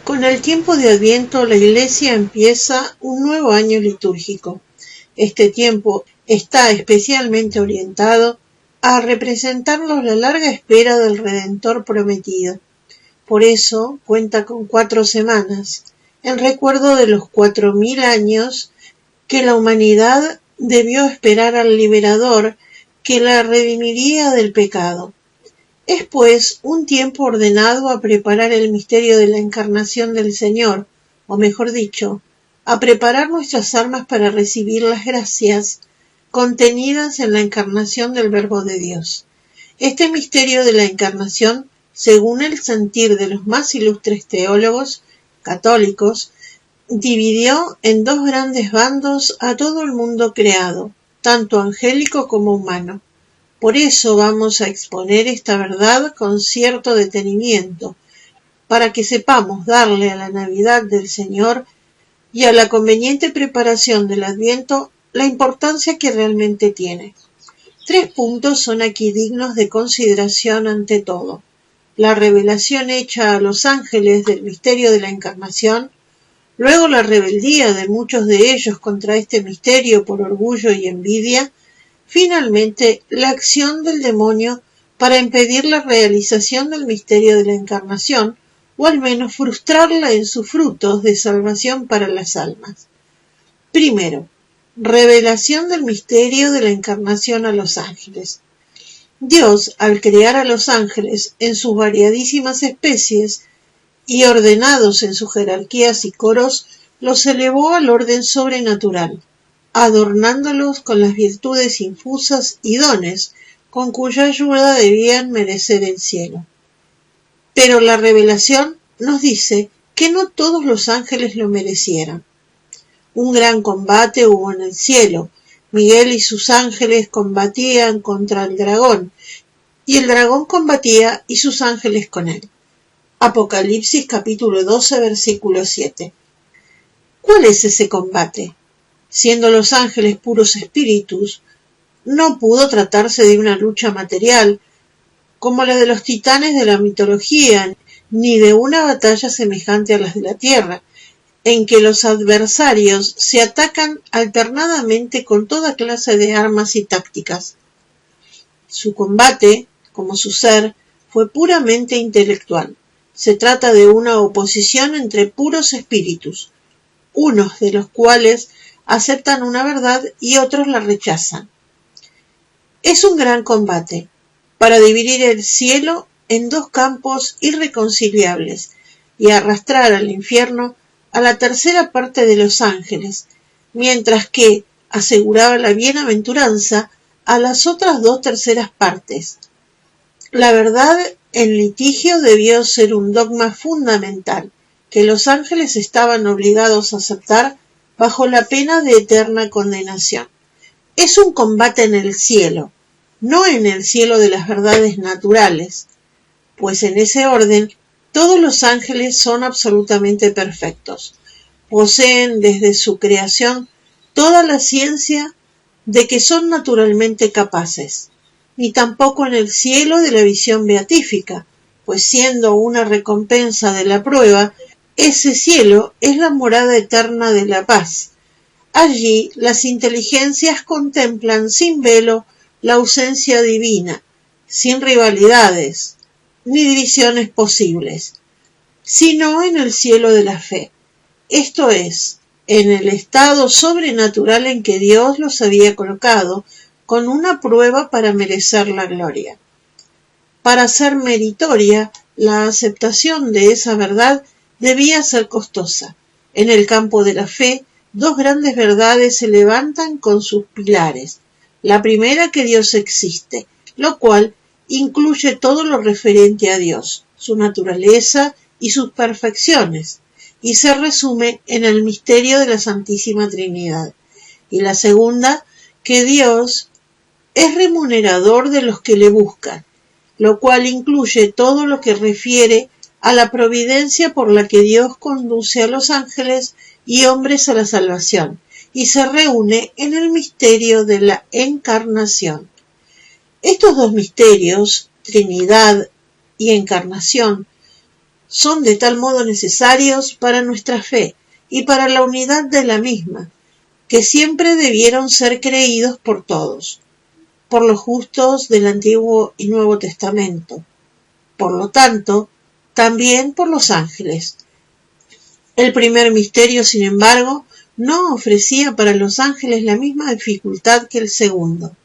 Con el tiempo de Adviento, la Iglesia empieza un nuevo año litúrgico. Este tiempo está especialmente orientado a representarnos la larga espera del Redentor prometido. Por eso cuenta con 4 semanas, en recuerdo de los 4000 años que la humanidad debió esperar al Liberador que la redimiría del pecado. Es pues un tiempo ordenado a preparar el misterio de la encarnación del Señor, o mejor dicho, a preparar nuestras almas para recibir las gracias contenidas en la encarnación del Verbo de Dios. Este misterio de la encarnación, según el sentir de los más ilustres teólogos católicos, dividió en 2 grandes bandos a todo el mundo creado, tanto angélico como humano. Por eso vamos a exponer esta verdad con cierto detenimiento, para que sepamos darle a la Navidad del Señor y a la conveniente preparación del Adviento la importancia que realmente tiene. 3 puntos son aquí dignos de consideración ante todo: la revelación hecha a los ángeles del misterio de la Encarnación, luego la rebeldía de muchos de ellos contra este misterio por orgullo y envidia, finalmente, la acción del demonio para impedir la realización del misterio de la Encarnación, o al menos frustrarla en sus frutos de salvación para las almas. Primero, revelación del misterio de la Encarnación a los ángeles. Dios, al crear a los ángeles en sus variadísimas especies y ordenados en sus jerarquías y coros, los elevó al orden sobrenatural, adornándolos con las virtudes infusas y dones con cuya ayuda debían merecer el cielo. Pero la revelación nos dice que no todos los ángeles lo merecieran. Un gran combate hubo en el cielo. Miguel y sus ángeles combatían contra el dragón, y el dragón combatía y sus ángeles con él. Apocalipsis capítulo 12, versículo 7. ¿Cuál es ese combate? Siendo los ángeles puros espíritus, no pudo tratarse de una lucha material, como la de los titanes de la mitología, ni de una batalla semejante a las de la tierra, en que los adversarios se atacan alternadamente con toda clase de armas y tácticas. Su combate, como su ser, fue puramente intelectual. Se trata de una oposición entre puros espíritus, unos de los cuales aceptan una verdad y otros la rechazan. Es un gran combate para dividir el cielo en 2 campos irreconciliables y arrastrar al infierno a la tercera parte de los ángeles, mientras que aseguraba la bienaventuranza a las otras 2 terceras partes. La verdad en litigio debió ser un dogma fundamental que los ángeles estaban obligados a aceptar bajo la pena de eterna condenación. Es un combate en el cielo, no en el cielo de las verdades naturales, pues en ese orden todos los ángeles son absolutamente perfectos. Poseen desde su creación toda la ciencia de que son naturalmente capaces, ni tampoco en el cielo de la visión beatífica, pues siendo una recompensa de la prueba, ese cielo es la morada eterna de la paz. Allí las inteligencias contemplan sin velo la ausencia divina, sin rivalidades ni divisiones posibles, sino en el cielo de la fe, esto es, en el estado sobrenatural en que Dios los había colocado, con una prueba para merecer la gloria. Para ser meritoria, la aceptación de esa verdad debía ser costosa. En el campo de la fe, 2 grandes verdades se levantan con sus pilares. La primera, que Dios existe, lo cual incluye todo lo referente a Dios, su naturaleza y sus perfecciones, y se resume en el misterio de la Santísima Trinidad. Y la segunda, que Dios es remunerador de los que le buscan, lo cual incluye todo lo que refiere a la providencia por la que Dios conduce a los ángeles y hombres a la salvación, y se reúne en el misterio de la encarnación. Estos 2 misterios, Trinidad y Encarnación, son de tal modo necesarios para nuestra fe y para la unidad de la misma, que siempre debieron ser creídos por todos, por los justos del Antiguo y Nuevo Testamento, por lo tanto, también por los ángeles. El primer misterio, sin embargo, no ofrecía para los ángeles la misma dificultad que el segundo.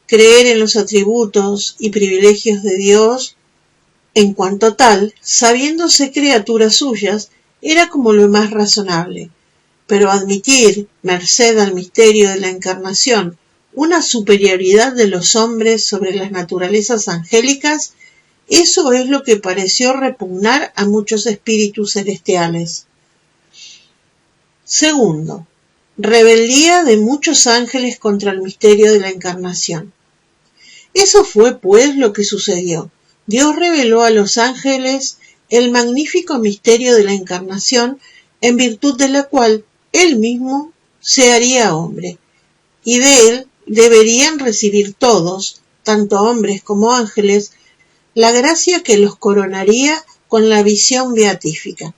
Creer en los atributos y privilegios de Dios, en cuanto tal, sabiéndose criaturas suyas, era como lo más razonable. Pero admitir, merced al misterio de la encarnación, una superioridad de los hombres sobre las naturalezas angélicas, eso es lo que pareció repugnar a muchos espíritus celestiales. Segundo, rebeldía de muchos ángeles contra el misterio de la encarnación. Eso fue, pues, lo que sucedió. Dios reveló a los ángeles el magnífico misterio de la encarnación, en virtud de la cual Él mismo se haría hombre, y de Él deberían recibir todos, tanto hombres como ángeles, la gracia que los coronaría con la visión beatífica.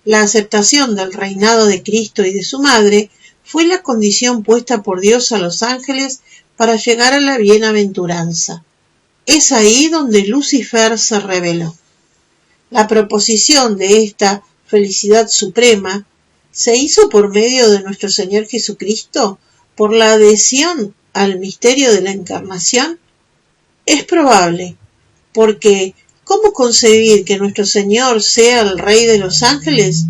La aceptación del reinado de Cristo y de su Madre fue la condición puesta por Dios a los ángeles para llegar a la bienaventuranza. Es ahí donde Lucifer se rebeló. La proposición de esta felicidad suprema se hizo por medio de nuestro Señor Jesucristo, por la adhesión al misterio de la encarnación. Es probable, porque ¿cómo concebir que nuestro Señor sea el Rey de los ángeles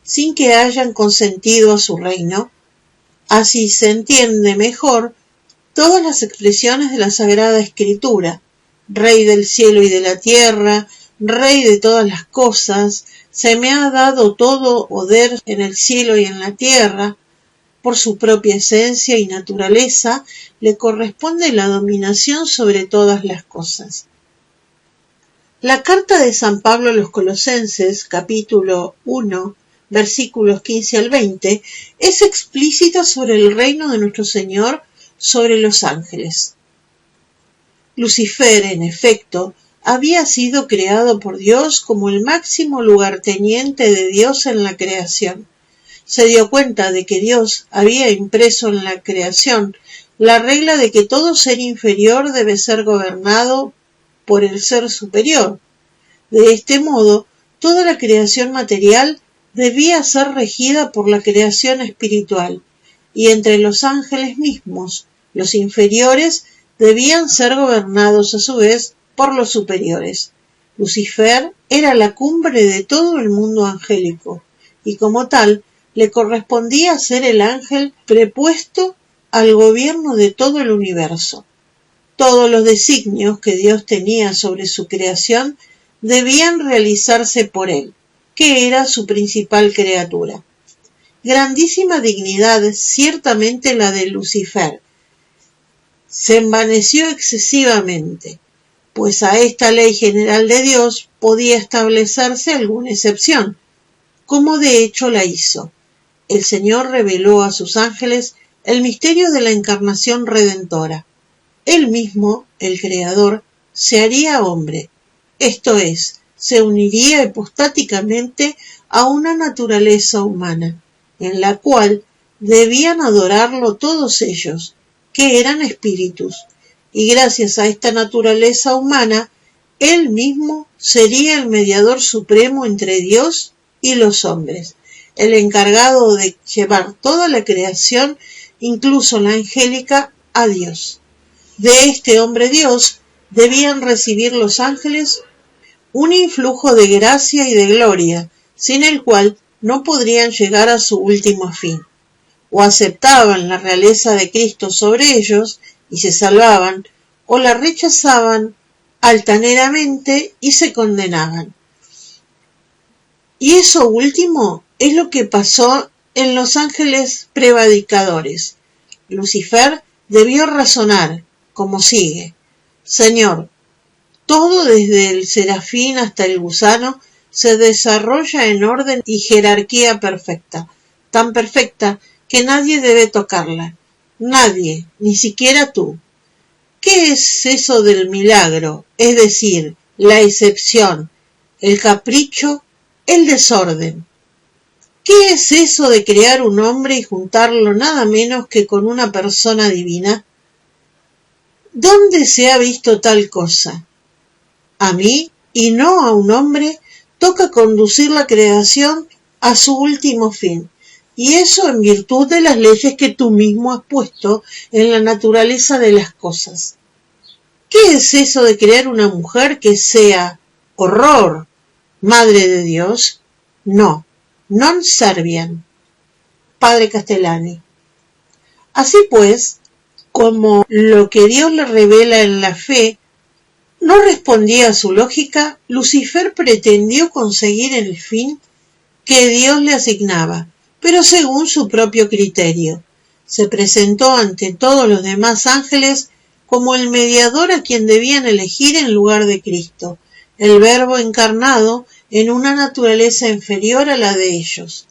sin que hayan consentido a su reino? Así se entiende mejor todas las expresiones de la Sagrada Escritura: Rey del cielo y de la tierra, Rey de todas las cosas, se me ha dado todo poder en el cielo y en la tierra. Por su propia esencia y naturaleza le corresponde la dominación sobre todas las cosas. La carta de San Pablo a los Colosenses, capítulo 1, versículos 15 al 20, es explícita sobre el reino de nuestro Señor sobre los ángeles. Lucifer, en efecto, había sido creado por Dios como el máximo lugarteniente de Dios en la creación. Se dio cuenta de que Dios había impreso en la creación la regla de que todo ser inferior debe ser gobernado por el ser superior. De este modo, toda la creación material debía ser regida por la creación espiritual, y entre los ángeles mismos, los inferiores debían ser gobernados a su vez por los superiores. Lucifer era la cumbre de todo el mundo angélico, y como tal, le correspondía ser el ángel prepuesto al gobierno de todo el universo. Todos los designios que Dios tenía sobre su creación debían realizarse por él, que era su principal criatura. Grandísima dignidad ciertamente la de Lucifer. Se envaneció excesivamente, pues a esta ley general de Dios podía establecerse alguna excepción, como de hecho la hizo. El Señor reveló a sus ángeles el misterio de la encarnación redentora. Él mismo, el Creador, se haría hombre, esto es, se uniría hipostáticamente a una naturaleza humana, en la cual debían adorarlo todos ellos, que eran espíritus, y gracias a esta naturaleza humana, él mismo sería el mediador supremo entre Dios y los hombres, el encargado de llevar toda la creación, incluso la angélica, a Dios. De este hombre Dios debían recibir los ángeles un influjo de gracia y de gloria, sin el cual no podrían llegar a su último fin. O aceptaban la realeza de Cristo sobre ellos y se salvaban, o la rechazaban altaneramente y se condenaban. Y eso último es lo que pasó en los ángeles prevaricadores. Lucifer debió razonar, como sigue: Señor, todo desde el serafín hasta el gusano se desarrolla en orden y jerarquía perfecta, tan perfecta que nadie debe tocarla, nadie, ni siquiera tú. ¿Qué es eso del milagro, es decir, la excepción, el capricho, el desorden. ¿Qué es eso de crear un hombre y juntarlo nada menos que con una persona divina? ¿Dónde se ha visto tal cosa? A mí, y no a un hombre, toca conducir la creación a su último fin, y eso en virtud de las leyes que tú mismo has puesto en la naturaleza de las cosas. ¿Qué es eso de crear una mujer que sea, horror, madre de Dios? No, non serviam. Padre Castellani. Así pues, como lo que Dios le revela en la fe no respondía a su lógica, Lucifer pretendió conseguir el fin que Dios le asignaba, pero según su propio criterio. Se presentó ante todos los demás ángeles como el mediador a quien debían elegir en lugar de Cristo, el Verbo encarnado en una naturaleza inferior a la de ellos.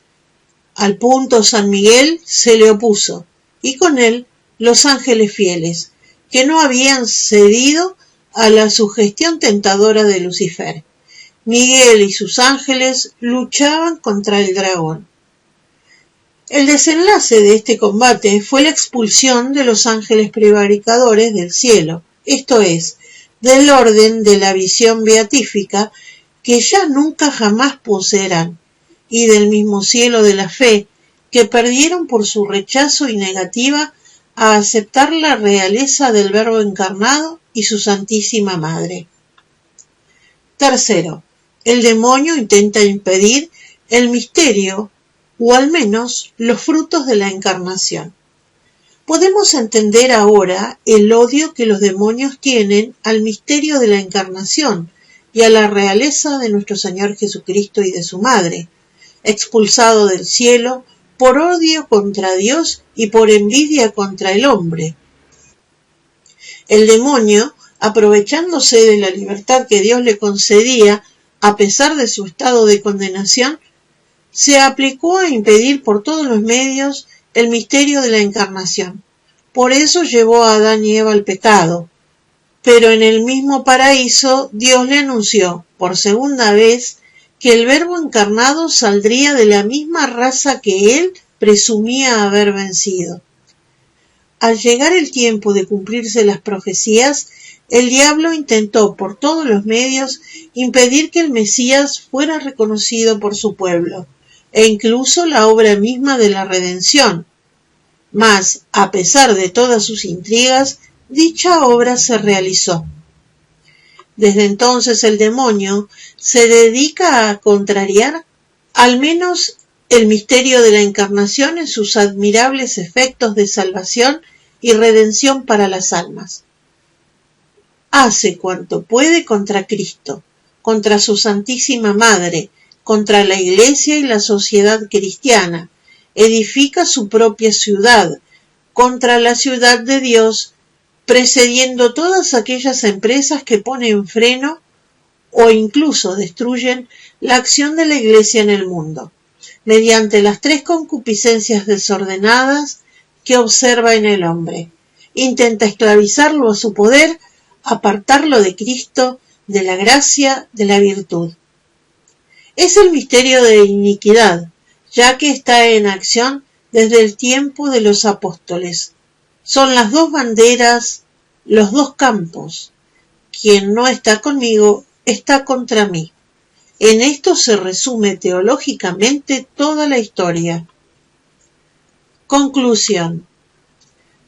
Al punto San Miguel se le opuso, y con él los ángeles fieles, que no habían cedido a la sugestión tentadora de Lucifer. Miguel y sus ángeles luchaban contra el dragón. El desenlace de este combate fue la expulsión de los ángeles prevaricadores del cielo, esto es, del orden de la visión beatífica que ya nunca jamás poseerán, y del mismo cielo de la fe que perdieron por su rechazo y negativa a aceptar la realeza del Verbo encarnado y su Santísima Madre. Tercero, el demonio intenta impedir el misterio o al menos los frutos de la encarnación. Podemos entender ahora el odio que los demonios tienen al misterio de la encarnación y a la realeza de nuestro Señor Jesucristo y de su Madre, expulsado del cielo por odio contra Dios y por envidia contra el hombre. El demonio, aprovechándose de la libertad que Dios le concedía, a pesar de su estado de condenación, se aplicó a impedir por todos los medios el misterio de la encarnación. Por eso llevó a Adán y Eva al pecado. Pero en el mismo paraíso Dios le anunció, por segunda vez, que el Verbo encarnado saldría de la misma raza que él presumía haber vencido. Al llegar el tiempo de cumplirse las profecías, el diablo intentó por todos los medios impedir que el Mesías fuera reconocido por su pueblo, e incluso la obra misma de la redención. Mas, a pesar de todas sus intrigas, dicha obra se realizó. Desde entonces el demonio se dedica a contrariar al menos el misterio de la encarnación en sus admirables efectos de salvación y redención para las almas. Hace cuanto puede contra Cristo, contra su Santísima Madre, contra la Iglesia y la sociedad cristiana, edifica su propia ciudad, contra la ciudad de Dios, precediendo todas aquellas empresas que ponen freno o incluso destruyen la acción de la Iglesia en el mundo, mediante las tres concupiscencias desordenadas que observa en el hombre. Intenta esclavizarlo a su poder, apartarlo de Cristo, de la gracia, de la virtud. Es el misterio de iniquidad, ya que está en acción desde el tiempo de los apóstoles. Son las dos banderas, los dos campos. Quien no está conmigo, está contra mí. En esto se resume teológicamente toda la historia. Conclusión.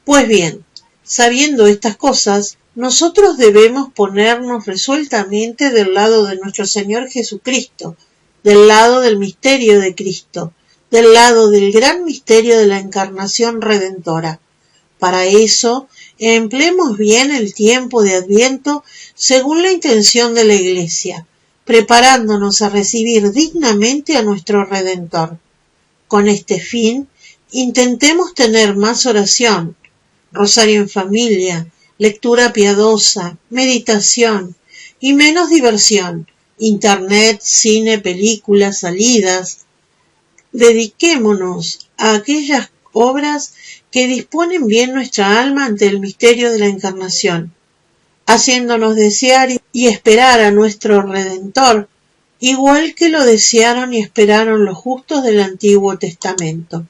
Pues bien, sabiendo estas cosas, nosotros debemos ponernos resueltamente del lado de nuestro Señor Jesucristo, del lado del misterio de Cristo, del lado del gran misterio de la encarnación redentora. Para eso, empleemos bien el tiempo de Adviento según la intención de la Iglesia, preparándonos a recibir dignamente a nuestro Redentor. Con este fin, intentemos tener más oración, rosario en familia, lectura piadosa, meditación y menos diversión, internet, cine, películas, salidas. Dediquémonos a aquellas obras que disponen bien nuestra alma ante el misterio de la encarnación, haciéndonos desear y esperar a nuestro Redentor igual que lo desearon y esperaron los justos del Antiguo Testamento.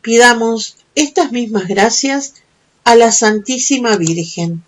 Pidamos estas mismas gracias a la Santísima Virgen.